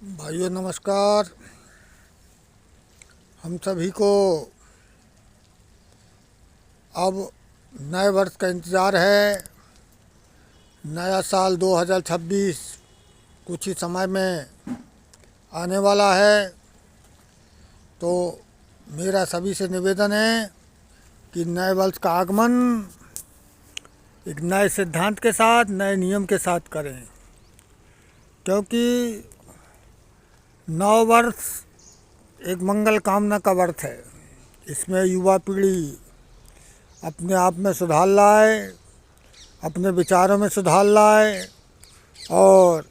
भाइयों नमस्कार। हम सभी को अब नए वर्ष का इंतज़ार है। नया साल 2026 कुछ ही समय में आने वाला है। तो मेरा सभी से निवेदन है कि नए वर्ष का आगमन एक नए सिद्धांत के साथ, नए नियम के साथ करें, क्योंकि नव वर्ष एक मंगल कामना का वर्ष है। इसमें युवा पीढ़ी अपने आप में सुधार लाए, अपने विचारों में सुधार लाए और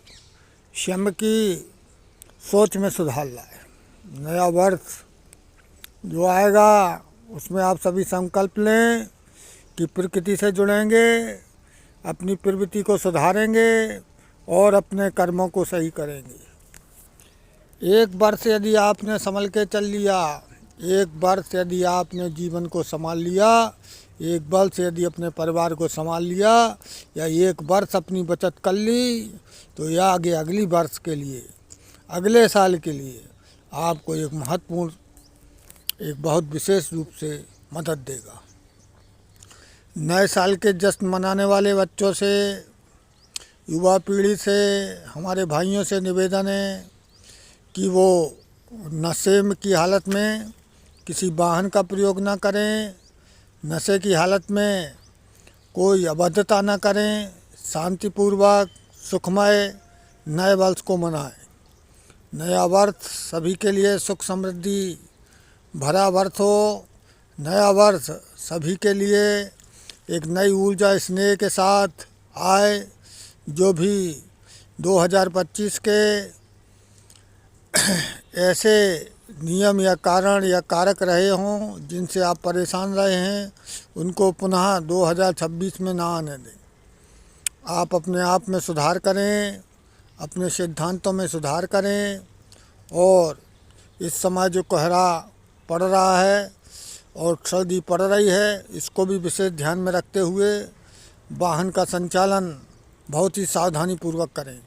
स्वयं की सोच में सुधार लाए। नया वर्ष जो आएगा उसमें आप सभी संकल्प लें कि प्रकृति से जुड़ेंगे, अपनी प्रवृत्ति को सुधारेंगे और अपने कर्मों को सही करेंगे। एक वर्ष यदि आपने संभल के चल लिया, एक वर्ष यदि आपने जीवन को संभाल लिया, एक वर्ष यदि अपने परिवार को संभाल लिया, या एक वर्ष अपनी बचत कर ली, तो यह आगे अगली वर्ष के लिए, अगले साल के लिए आपको एक महत्वपूर्ण, एक बहुत विशेष रूप से मदद देगा। नए साल के जश्न मनाने वाले बच्चों से, युवा पीढ़ी से, हमारे भाइयों से निवेदन है कि वो नशे की हालत में किसी वाहन का प्रयोग ना करें, नशे की हालत में कोई अभद्रता ना करें, शांतिपूर्वक सुखमय नए वर्ष को मनाएं। नया वर्ष सभी के लिए सुख समृद्धि भरा वर्ष हो। नया वर्ष सभी के लिए एक नई ऊर्जा स्नेह के साथ आए। जो भी 2025 के ऐसे नियम या कारण या कारक रहे हों जिनसे आप परेशान रहे हैं, उनको पुनः 2026 में ना आने दें। आप अपने आप में सुधार करें, अपने सिद्धांतों में सुधार करें और इस समय जो कोहरा पड़ रहा है और सर्दी पड़ रही है, इसको भी विशेष ध्यान में रखते हुए वाहन का संचालन बहुत ही सावधानी पूर्वक करें।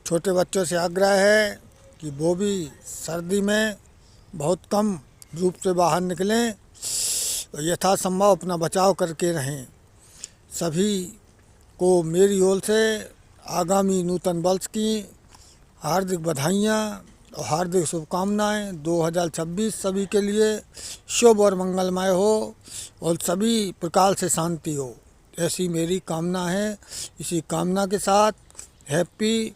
छोटे बच्चों से आग्रह है कि वो भी सर्दी में बहुत कम रूप से बाहर निकलें और यथासंभव अपना बचाव करके रहें। सभी को मेरी ओर से आगामी नूतन वर्ष की हार्दिक बधाइयाँ और हार्दिक शुभकामनाएँ। 2026 सभी के लिए शुभ और मंगलमय हो और सभी प्रकार से शांति हो, ऐसी मेरी कामना है। इसी कामना के साथ हैप्पी